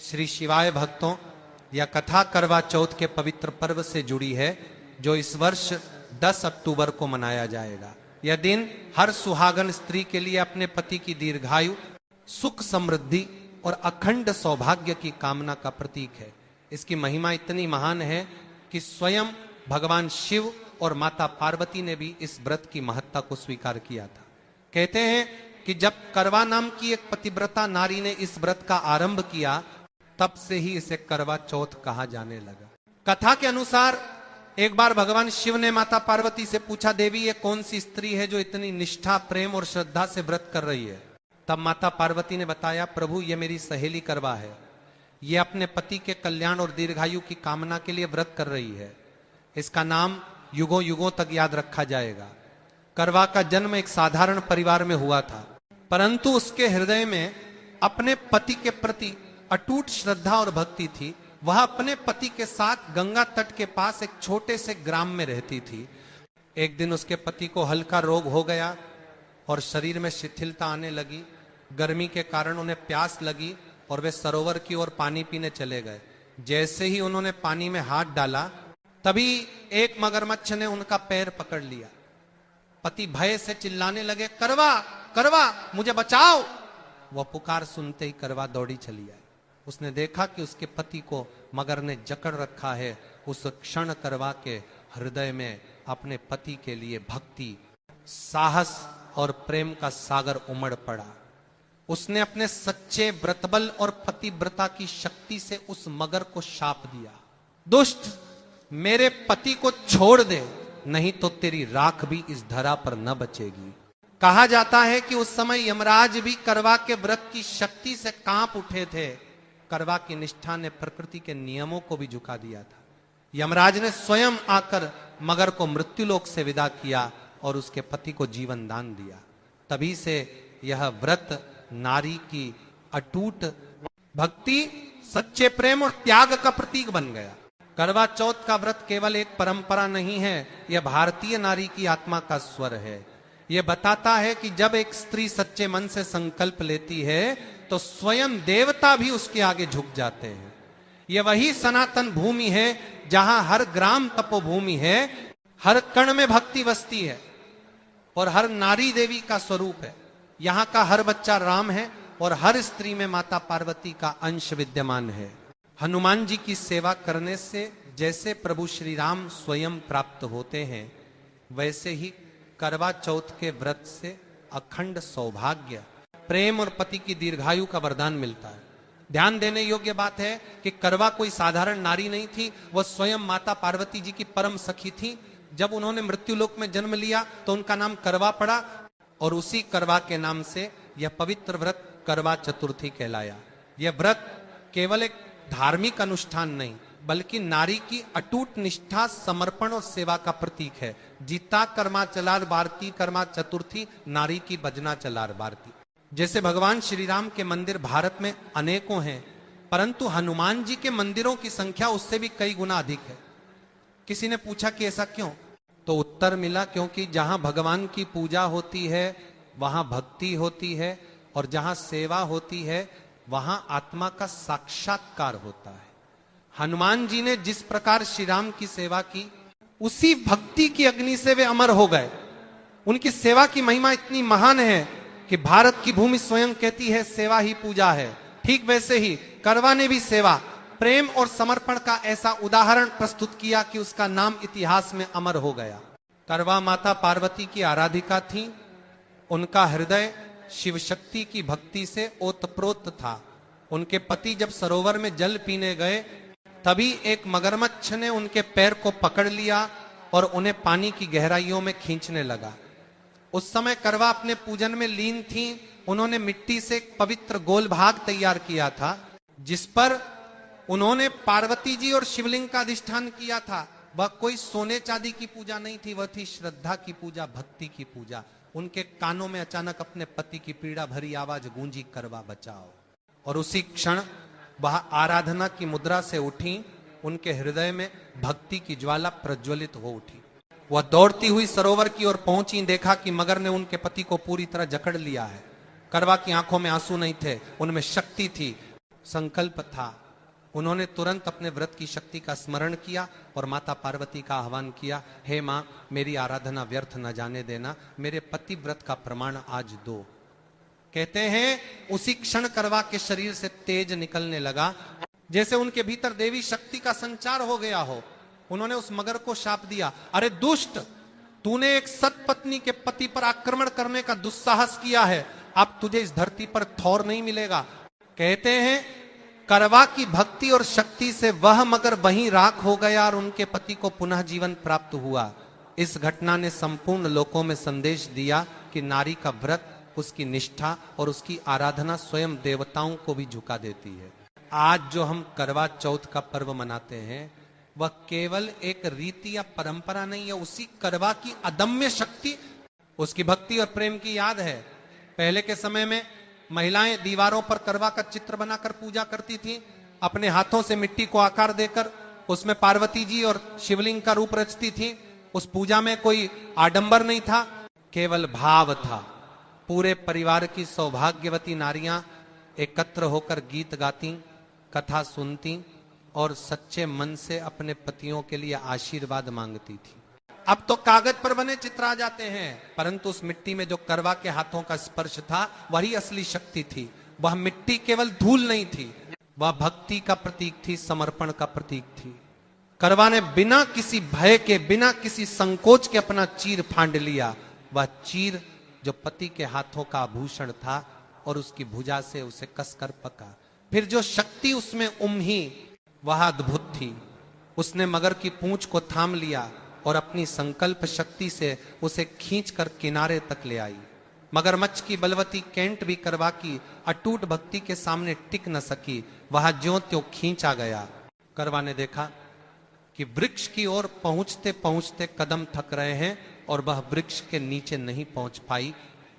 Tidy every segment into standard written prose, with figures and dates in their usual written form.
श्री शिवाय भक्तों, यह कथा करवा चौथ के पवित्र पर्व से जुड़ी है जो इस वर्ष 10 अक्टूबर को मनाया जाएगा। यह दिन हर सुहागन स्त्री के लिए अपने पति की दीर्घायु, सुख समृद्धि और अखंड सौभाग्य की कामना का प्रतीक है। इसकी महिमा इतनी महान है कि स्वयं भगवान शिव और माता पार्वती ने भी इस व्रत की महत्ता को स्वीकार किया था। कहते हैं कि जब करवा नाम की एक पतिव्रता नारी ने इस व्रत का आरंभ किया, तब से ही इसे करवा चौथ कहा जाने लगा। कथा के अनुसार एक बार भगवान शिव ने माता पार्वती से पूछा, देवी ये कौन सी स्त्री है जो इतनी निष्ठा, प्रेम और श्रद्धा से व्रत कर रही है? तब माता पार्वती ने बताया, प्रभु ये मेरी सहेली करवा है। ये अपने पति के कल्याण और दीर्घायु की कामना के लिए व्रत कर रही है। इसका नाम युगों युगों तक याद रखा जाएगा। करवा का जन्म एक साधारण परिवार में हुआ था, परंतु उसके हृदय में अपने पति के प्रति अटूट श्रद्धा और भक्ति थी। वह अपने पति के साथ गंगा तट के पास एक छोटे से ग्राम में रहती थी। एक दिन उसके पति को हल्का रोग हो गया और शरीर में शिथिलता आने लगी। गर्मी के कारण उन्हें प्यास लगी और वे सरोवर की ओर पानी पीने चले गए। जैसे ही उन्होंने पानी में हाथ डाला, तभी एक मगरमच्छ ने उनका पैर पकड़ लिया। पति भय से चिल्लाने लगे, करवा करवा मुझे बचाओ। वह पुकार सुनते ही करवा दौड़ी चली आई। उसने देखा कि उसके पति को मगर ने जकड़ रखा है। उस क्षण करवा के हृदय में अपने पति के लिए भक्ति, साहस और प्रेम का सागर उमड़ पड़ा। उसने अपने सच्चे व्रतबल और पतिव्रता की शक्ति से उस मगर को शाप दिया, दुष्ट मेरे पति को छोड़ दे, नहीं तो तेरी राख भी इस धरा पर न बचेगी। कहा जाता है कि उस समय यमराज भी करवा के व्रत की शक्ति से कांप उठे थे। करवा की निष्ठा ने प्रकृति के नियमों को भी झुका दिया था। यमराज ने स्वयं आकर मगर को मृत्युलोक से विदा किया और उसके पति को जीवन दान दिया। तभी से यह व्रत नारी की अटूट भक्ति, सच्चे प्रेम और त्याग का प्रतीक बन गया। करवा चौथ का व्रत केवल एक परंपरा नहीं है, यह भारतीय नारी की आत्मा का स्वर है। यह बताता है कि जब एक स्त्री सच्चे मन से संकल्प लेती है तो स्वयं देवता भी उसके आगे झुक जाते हैं। यह वही सनातन भूमि है जहां हर ग्राम तपोभूमि है, हर कण में भक्ति बसती है और हर नारी देवी का स्वरूप है। यहाँ का हर बच्चा राम है और हर स्त्री में माता पार्वती का अंश विद्यमान है। हनुमान जी की सेवा करने से जैसे प्रभु श्री राम स्वयं प्राप्त होते हैं, वैसे ही करवा चौथ के व्रत से अखंड सौभाग्य, प्रेम और पति की दीर्घायु का वरदान मिलता है। ध्यान देने योग्य बात है कि करवा कोई साधारण नारी नहीं थी, वह स्वयं माता पार्वती जी की परम सखी थी। जब उन्होंने मृत्युलोक में जन्म लिया तो उनका नाम करवा पड़ा और उसी करवा के नाम से यह पवित्र व्रत करवा चतुर्थी कहलाया। यह व्रत केवल एक धार्मिक अनुष्ठान नहीं, बल्कि नारी की अटूट निष्ठा, समर्पण और सेवा का प्रतीक है। जीता कर्मा चलार भारती, कर्मा चतुर्थी नारी की भजना चलार भारती। जैसे भगवान श्री राम के मंदिर भारत में अनेकों हैं, परंतु हनुमान जी के मंदिरों की संख्या उससे भी कई गुना अधिक है। किसी ने पूछा कि ऐसा क्यों? तो उत्तर मिला, क्योंकि जहां भगवान की पूजा होती है वहां भक्ति होती है, और जहां सेवा होती है वहां आत्मा का साक्षात्कार होता है। हनुमान जी ने जिस प्रकार श्री राम की सेवा की, उसी भक्ति की अग्नि से वे अमर हो गए। उनकी सेवा की महिमा इतनी महान है कि भारत की भूमि स्वयं कहती है सेवा ही पूजा है। ठीक वैसे ही करवा ने भी सेवा, प्रेम और समर्पण का ऐसा उदाहरण प्रस्तुत किया कि उसका नाम इतिहास में अमर हो गया। करवा माता पार्वती की आराधिका थी। उनका हृदय शिव शक्ति की भक्ति से ओतप्रोत था। उनके पति जब सरोवर में जल पीने गए, तभी एक मगरमच्छ ने उनके पैर को पकड़ लिया और उन्हें पानी की गहराइयों में खींचने लगा। उस समय करवा अपने पूजन में लीन थी। उन्होंने मिट्टी से एक पवित्र गोल भाग तैयार किया था, जिस पर उन्होंने पार्वती जी और शिवलिंग का अधिष्ठान किया था। वह कोई सोने चांदी की पूजा नहीं थी, वह थी श्रद्धा की पूजा, भक्ति की पूजा। उनके कानों में अचानक अपने पति की पीड़ा भरी आवाज गूंजी, करवा बचाओ। और उसी क्षण वह आराधना की मुद्रा से उठी। उनके हृदय में भक्ति की ज्वाला प्रज्वलित हो उठी। वह दौड़ती हुई सरोवर की ओर पहुंची। देखा कि मगर ने उनके पति को पूरी तरह जकड़ लिया है। करवा की आंखों में आंसू नहीं थे, उनमें शक्ति थी। संकल्प था। उन्होंने तुरंत अपने व्रत की शक्ति का स्मरण किया और माता पार्वती का आह्वान किया, हे मां, मेरी आराधना व्यर्थ न जाने देना, मेरे पति व्रत का प्रमाण आज दो। कहते हैं उसी क्षण करवा के शरीर से तेज निकलने लगा, जैसे उनके भीतर देवी शक्ति का संचार हो गया हो। उन्होंने उस मगर को शाप दिया, अरे दुष्ट, तूने एक सतपत्नी के पति पर आक्रमण करने का दुस्साहस किया है, अब तुझे इस धरती पर थौर नहीं मिलेगा। कहते हैं करवा की भक्ति और शक्ति से वह मगर वहीं राख हो गया और उनके पति को पुनः जीवन प्राप्त हुआ। इस घटना ने संपूर्ण लोकों में संदेश दिया कि नारी का व्रत, उसकी निष्ठा और उसकी आराधना स्वयं देवताओं को भी झुका देती है। आज जो हम करवा चौथ का पर्व मनाते हैं वह केवल एक रीति या परंपरा नहीं है, उसी करवा की अदम्य शक्ति, उसकी भक्ति और प्रेम की याद है। पहले के समय में महिलाएं दीवारों पर करवा का चित्र बनाकर पूजा करती थी, अपने हाथों से मिट्टी को आकार देकर उसमें पार्वती जी और शिवलिंग का रूप रचती थी। उस पूजा में कोई आडंबर नहीं था, केवल भाव था। पूरे परिवार की सौभाग्यवती नारियां एकत्र होकर गीत गाती, कथा सुनती और सच्चे मन से अपने पतियों के लिए आशीर्वाद मांगती थी। अब तो कागज पर बने चित्र आ जाते हैं, परंतु उस मिट्टी में जो करवा के हाथों का स्पर्श था वही असली शक्ति थी। वह मिट्टी केवल धूल नहीं थी, वह भक्ति का प्रतीक थी, समर्पण का प्रतीक थी। करवा ने बिना किसी भय के, बिना किसी संकोच के अपना चीर फांड लिया। वह चीर जो पति के हाथों का आभूषण था और उसकी भुजा से उसे कसकर पका। फिर जो शक्ति उसमें उमही वह अद्भुत थी। उसने मगर की पूंछ को थाम लिया और अपनी संकल्प शक्ति से उसे खींचकर किनारे तक ले आई। मगरमच्छ की बलवती कैंट भी करवा की अटूट भक्ति के सामने टिक न सकी, वह ज्यों त्यों खींचा गया। करवा ने देखा कि वृक्ष की ओर पहुंचते पहुंचते कदम थक रहे हैं और वह वृक्ष के नीचे नहीं पहुंच पाई।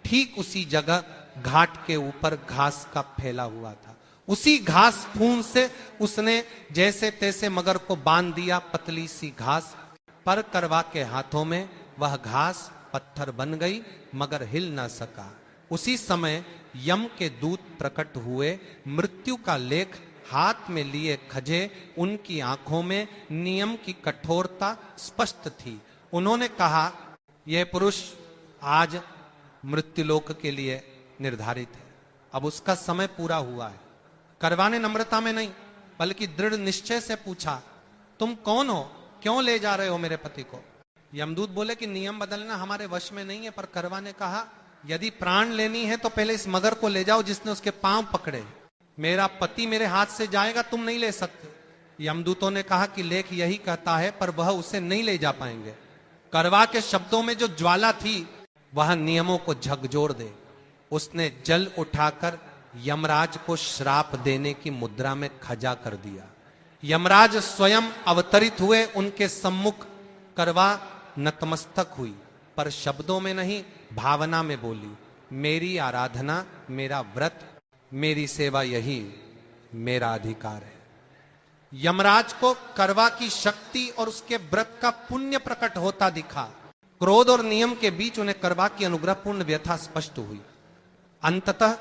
ठीक उसी जगह घाट के ऊपर घास का फैला हुआ था। उसी घास फून से उसने जैसे तैसे मगर को बांध दिया, पतली सी घास पर। करवा के हाथों में वह घास पत्थर बन गई, मगर हिल ना सका। उसी समय यम के दूत प्रकट हुए, मृत्यु का लेख हाथ में लिए खजे। उनकी आंखों में नियम की कठोरता स्पष्ट थी। उन्होंने कहा, यह पुरुष आज मृत्युलोक के लिए निर्धारित है, अब उसका समय पूरा हुआ है। करवा ने नम्रता में नहीं बल्कि दृढ़ निश्चय से पूछा, तुम कौन हो, क्यों ले जा रहे हो मेरे पति को? यमदूत बोले कि नियम बदलना हमारे वश में नहीं है। पर करवा ने कहा, यदि प्राण लेनी है तो पहले इस मगर को ले जाओ जिसने उसके पांव पकड़े। मेरा पति मेरे हाथ से जाएगा, तुम नहीं ले सकते। यमदूतों ने कहा कि लेख यही कहता है, पर वह उसे नहीं ले जा पाएंगे। करवा के शब्दों में जो ज्वाला थी वह नियमों को झकझोर दे। उसने जल उठाकर यमराज को श्राप देने की मुद्रा में खजा कर दिया। यमराज स्वयं अवतरित हुए, उनके सम्मुख करवा नतमस्तक हुई, पर शब्दों में नहीं भावना में बोली, मेरी आराधना, मेरा व्रत, मेरी सेवा यही मेरा अधिकार है। यमराज को करवा की शक्ति और उसके व्रत का पुण्य प्रकट होता दिखा। क्रोध और नियम के बीच उन्हें करवा की अनुग्रहपूर्ण व्यथा स्पष्ट हुई। अंततः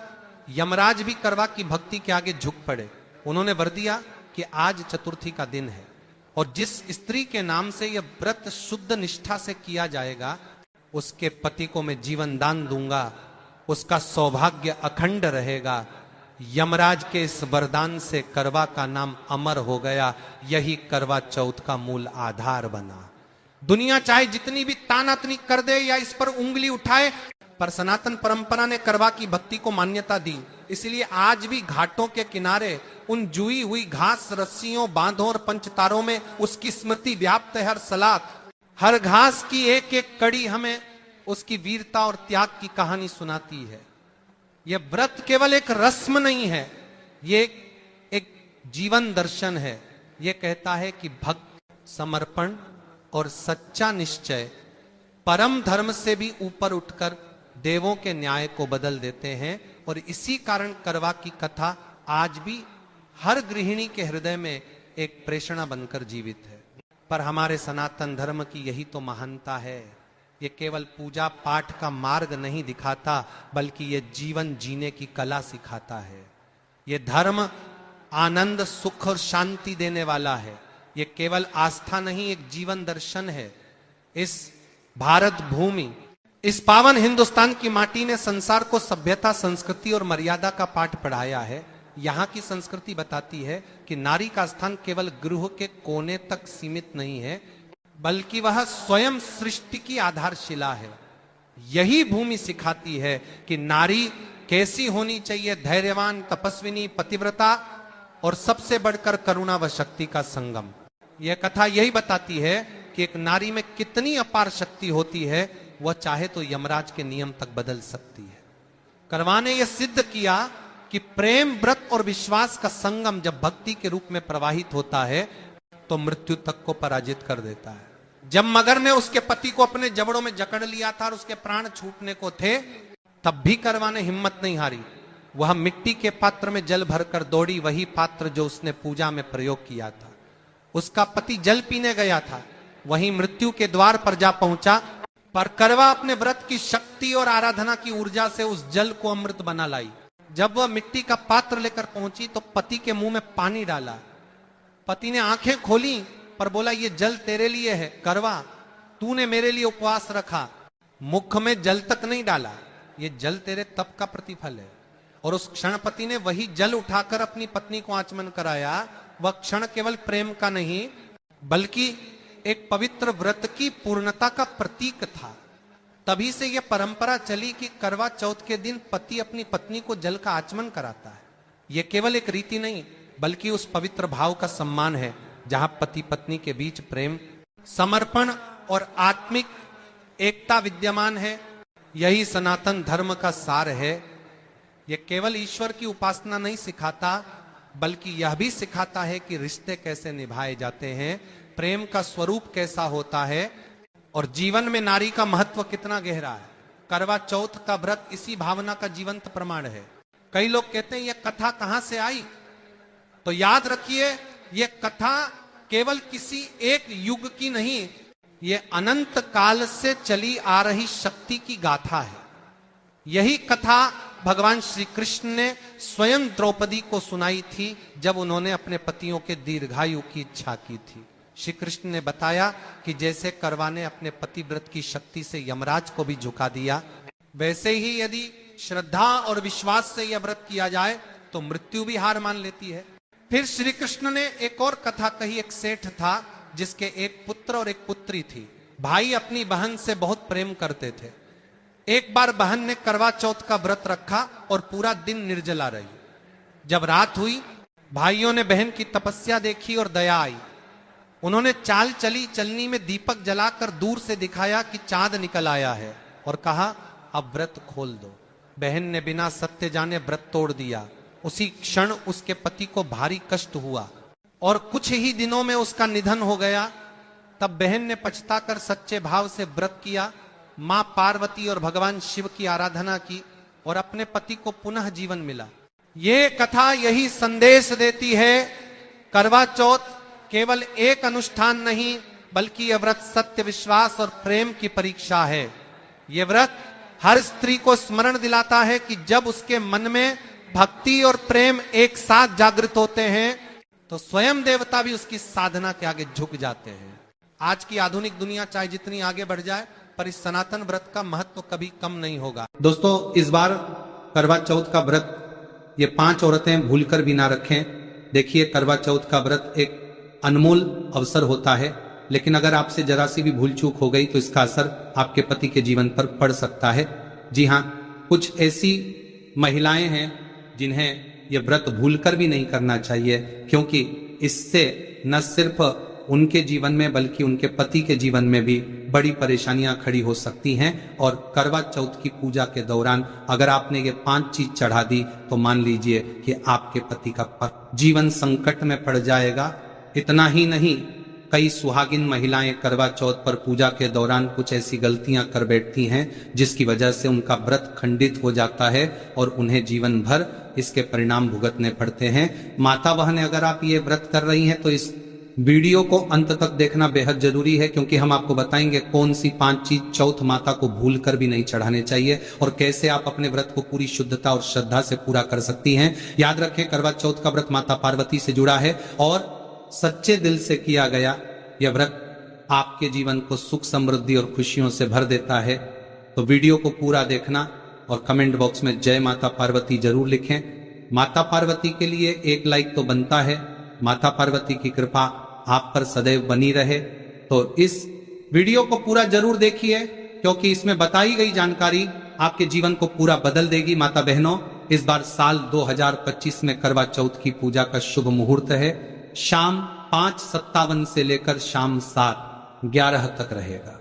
यमराज भी करवा की भक्ति के आगे झुक पड़े। उन्होंने वर दिया कि आज चतुर्थी का दिन है और जिस स्त्री के नाम से यह व्रत शुद्ध निष्ठा से किया जाएगा उसके पति को मैं जीवन दान दूंगा, उसका सौभाग्य अखंड रहेगा। यमराज के इस वरदान से करवा का नाम अमर हो गया। यही करवा चौथ का मूल आधार बना। दुनिया चाहे जितनी भी तानातनी कर दे या इस पर उंगली उठाए, पर सनातन परंपरा ने करवा की भक्ति को मान्यता दी। इसलिए आज भी घाटों के किनारे उन जुई हुई घास, रस्सियों, बांधों और पंचतारों में उसकी स्मृति व्याप्त है। हर सलात, हर घास की एक एक कड़ी हमें उसकी वीरता और त्याग की कहानी सुनाती है। यह व्रत केवल एक रस्म नहीं है, ये एक जीवन दर्शन है। यह कहता है कि भक्त, समर्पण और सच्चा निश्चय परम धर्म से भी ऊपर उठकर देवों के न्याय को बदल देते हैं। और इसी कारण करवा की कथा आज भी हर गृहिणी के हृदय में एक प्रेरणा बनकर जीवित है। पर हमारे सनातन धर्म की यही तो महानता है। ये केवल पूजा पाठ का मार्ग नहीं दिखाता, बल्कि ये जीवन जीने की कला सिखाता है। ये धर्म आनंद, सुख और शांति देने वाला है। ये केवल आस्था नहीं, एक जीवन दर्शन है। इस भारत भूमि, इस पावन हिंदुस्तान की माटी ने संसार को सभ्यता, संस्कृति और मर्यादा का पाठ पढ़ाया है। यहाँ की संस्कृति बताती है कि नारी का स्थान केवल गृह के कोने तक सीमित नहीं है, बल्कि वह स्वयं सृष्टि की आधारशिला है। यही भूमि सिखाती है कि नारी कैसी होनी चाहिए, धैर्यवान, तपस्विनी, पतिव्रता और सबसे बढ़कर करुणा व शक्ति का संगम। यह कथा यही बताती है कि एक नारी में कितनी अपार शक्ति होती है, वह चाहे तो यमराज के नियम तक बदल सकती है। करवा ने यह सिद्ध किया कि प्रेम, व्रत और विश्वास का संगम जब भक्ति के रूप में प्रवाहित होता है तो मृत्यु तक को पराजित कर देता है। जब मगर ने उसके पति को अपने जबड़ों में जकड़ लिया था और उसके प्राण छूटने को थे, तब भी करवा ने हिम्मत नहीं हारी। वह मिट्टी के पात्र में जल भरकर दौड़ी, वही पात्र जो उसने पूजा में प्रयोग किया था। उसका पति जल पीने गया था, वहीं मृत्यु के द्वार पर जा पहुंचा, पर करवा अपने व्रत की शक्ति और आराधना की ऊर्जा से उस जल को अमृत बना लाई। जब वह मिट्टी का पात्र लेकर पहुंची तो पति के मुंह में पानी डाला। पति ने आंखें खोली पर बोला, ये जल तेरे लिए है करवा, तूने मेरे लिए उपवास रखा, मुख में जल तक नहीं डाला, ये जल तेरे तप का प्रतिफल है। और उस क्षण पति ने वही जल उठाकर अपनी पत्नी को आचमन कराया। वह क्षण केवल प्रेम का नहीं, बल्कि एक पवित्र व्रत की पूर्णता का प्रतीक था। तभी से यह परंपरा चली कि करवा चौथ के दिन पति अपनी पत्नी को जल का आचमन कराता है। यह केवल एक रीति नहीं, बल्कि उस पवित्र भाव का सम्मान है जहां पति पत्नी के बीच प्रेम, समर्पण और आत्मिक एकता विद्यमान है। यही सनातन धर्म का सार है। यह केवल ईश्वर की उपासना नहीं सिखाता, बल्कि यह भी सिखाता है कि रिश्ते कैसे निभाए जाते हैं, प्रेम का स्वरूप कैसा होता है और जीवन में नारी का महत्व कितना गहरा है। करवा चौथ का व्रत इसी भावना का जीवंत प्रमाण है। कई लोग कहते हैं यह कथा कहां से आई, तो याद रखिए यह कथा केवल किसी एक युग की नहीं, यह अनंत काल से चली आ रही शक्ति की गाथा है। यही कथा भगवान श्री कृष्ण ने स्वयं द्रौपदी को सुनाई थी जब उन्होंने अपने पतियों के दीर्घायु की इच्छा की थी। श्री कृष्ण ने बताया कि जैसे करवा ने अपने पतिव्रत की शक्ति से यमराज को भी झुका दिया, वैसे ही यदि श्रद्धा और विश्वास से यह व्रत किया जाए तो मृत्यु भी हार मान लेती है। फिर श्री कृष्ण ने एक और कथा कही। एक सेठ था जिसके एक पुत्र और एक पुत्री थी। भाई अपनी बहन से बहुत प्रेम करते थे। एक बार बहन ने करवा चौथ का व्रत रखा और पूरा दिन निर्जला रही। जब रात हुई, भाइयों ने बहन की तपस्या देखी और दया आई। उन्होंने चाल चली चलनी में दीपक जलाकर दूर से दिखाया कि चांद निकल आया है और कहा, अब व्रत खोल दो। बहन ने बिना सत्य जाने व्रत तोड़ दिया। उसी क्षण उसके पति को भारी कष्ट हुआ और कुछ ही दिनों में उसका निधन हो गया। तब बहन ने पछताकर सच्चे भाव से व्रत किया, मां पार्वती और भगवान शिव की आराधना की और अपने पति को पुनः जीवन मिला। ये कथा यही संदेश देती है, करवा चौथ केवल एक अनुष्ठान नहीं, बल्कि यह व्रत सत्य, विश्वास और प्रेम की परीक्षा है। यह व्रत हर स्त्री को स्मरण दिलाता है कि जब उसके मन में भक्ति और प्रेम एक साथ जागृत होते हैं तो स्वयं देवता भी उसकी साधना के आगे झुक जाते हैं। आज की आधुनिक दुनिया चाहे जितनी आगे बढ़ जाए, पर इस सनातन व्रत का महत्व कभी कम नहीं होगा। दोस्तों, इस बार करवा चौथ का व्रत ये 5 औरतें भूलकर भी ना रखें। देखिए, करवा चौथ का व्रत एक अनमोल अवसर होता है, लेकिन अगर आपसे जरा सी भी भूल चूक हो गई तो इसका असर आपके पति के जीवन पर पड़ सकता है। जी हाँ, कुछ ऐसी महिलाएं हैं जिन्हें यह व्रत भूलकर भी नहीं करना चाहिए, क्योंकि इससे न सिर्फ उनके जीवन में बल्कि उनके पति के जीवन में भी बड़ी परेशानियां खड़ी हो सकती हैं। और करवा चौथ की पूजा के दौरान अगर आपने ये 5 चीज चढ़ा दी तो मान लीजिए कि आपके पति का जीवन संकट में पड़ जाएगा। इतना ही नहीं, कई सुहागिन महिलाएं करवा चौथ पर पूजा के दौरान कुछ ऐसी गलतियां कर बैठती हैं जिसकी वजह से उनका व्रत खंडित हो जाता है और उन्हें जीवन भर इसके परिणाम भुगतने पड़ते हैं। माता बहनें, अगर आप ये व्रत कर रही हैं तो इस वीडियो को अंत तक देखना बेहद जरूरी है, क्योंकि हम आपको बताएंगे कौन सी 5 चीज चौथ माता को भूल कर भी नहीं चढ़ाने चाहिए और कैसे आप अपने व्रत को पूरी शुद्धता और श्रद्धा से पूरा कर सकती हैं। याद रखें, करवा चौथ का व्रत माता पार्वती से जुड़ा है और सच्चे दिल से किया गया यह व्रत आपके जीवन को सुख समृद्धि और खुशियों से भर देता है। तो वीडियो को पूरा देखना और कमेंट बॉक्स में जय माता पार्वती जरूर लिखें। माता पार्वती के लिए एक लाइक तो बनता है। माता पार्वती की कृपा आप पर सदैव बनी रहे। तो इस वीडियो को पूरा जरूर देखिए, क्योंकि इसमें बताई गई जानकारी आपके जीवन को पूरा बदल देगी। माता बहनों, इस बार साल 2025 में करवा चौथ की पूजा का शुभ मुहूर्त है। शाम 5:57 से लेकर शाम 7:11 तक रहेगा।